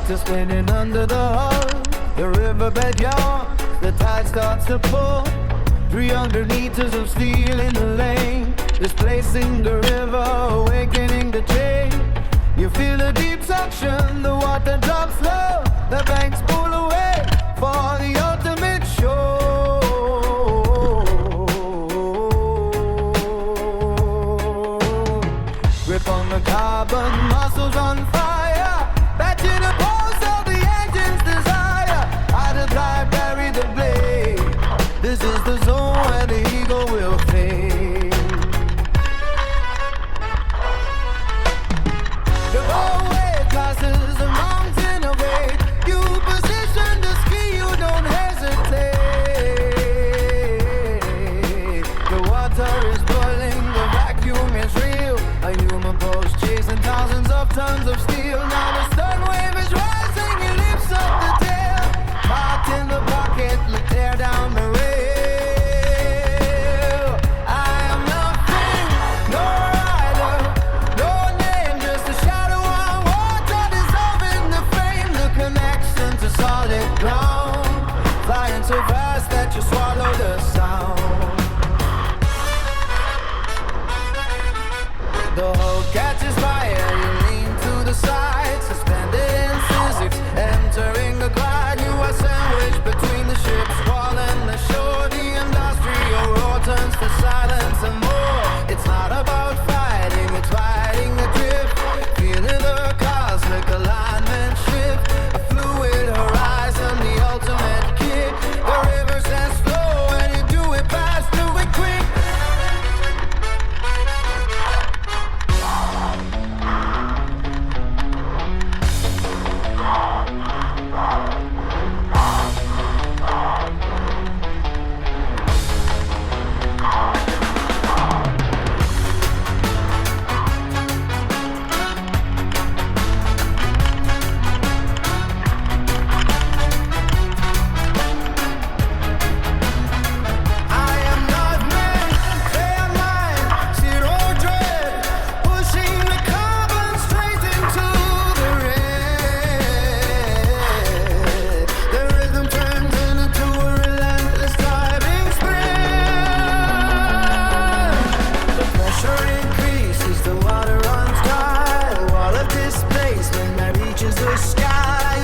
to spinning under the hull. The riverbed yawns, the tide starts to pull. 300 meters of steel in the lane, displacing the river, awakening the chain. You feel a deep suction, the water drops low, the banks pull away for the ultimate show. Grip on the carbon, muscles on fire, back to the pulse of the engine's desire. Idle drive, bury the blade. This is the zone where the ego will fade. The wave crosses a mountain of weight. You position the ski, you don't hesitate. The water is boiling, the vacuum is real. A human pulse chasing thousands of tons of steel. Now the stern wave is rising, it lifts up the tail. Heart in the pocket, let's tear down the rail. I am nothing, no rider, no name, just a shadow on water dissolving the frame. The connection to solid ground, flying so fast that you swallow the sound. The hull catches fire, you lean to the side, suspended in physics, entering the glide. You are sandwiched between the ship's wall and the shore. The industrial roar turns to silence and more. It's not about fighting, it's riding the drift, feeling the cosmic alignment shift. A fluid horizon, the ultimate kick. The river says flow and you do it fast, do it quick. I am not man, fair line, zero dread, pushing the carbon straight into the red. The rhythm turns into a relentless driving sprint. The pressure increases, the water runs dry. A wall of displacement that reaches the sky.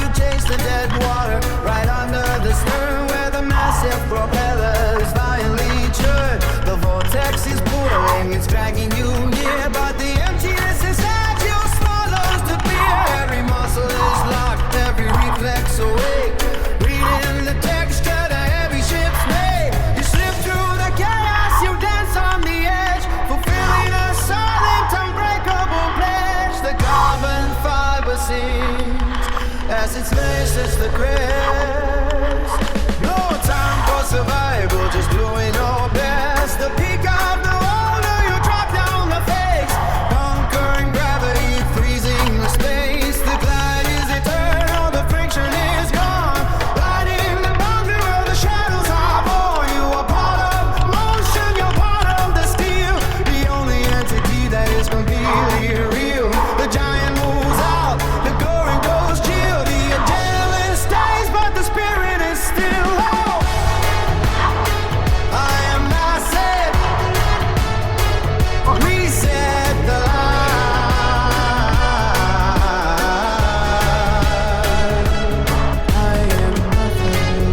You chase the dead water right under the stern, where the massive propellers violently churn. The vortex is pulling, it's dragging you near, but the emptiness inside you swallows the beer. Every muscle is locked, every reflex awake, reading the texture that every ship's made. You slip through the chaos, you dance on the edge, fulfilling a silent, unbreakable pledge. The carbon fiber sings as it smashes the crest. No time for survival, just doing your best. The peak of the roller, you drop down the face, conquering gravity, freezing the space. The glide is eternal, the friction is gone, lighting the boundary where the shadows are born. You are part of motion, you're part of the steel, the only entity that is completely real. The giant moves out, the going goes chill, the adrenaline stays, but the spirit is still low. I am not set, reset the line. I am nothing.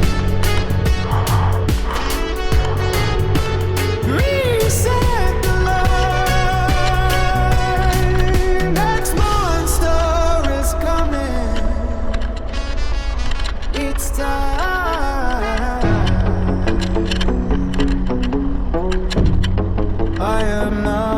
Reset the line. Next monster is coming. It's time. I am not.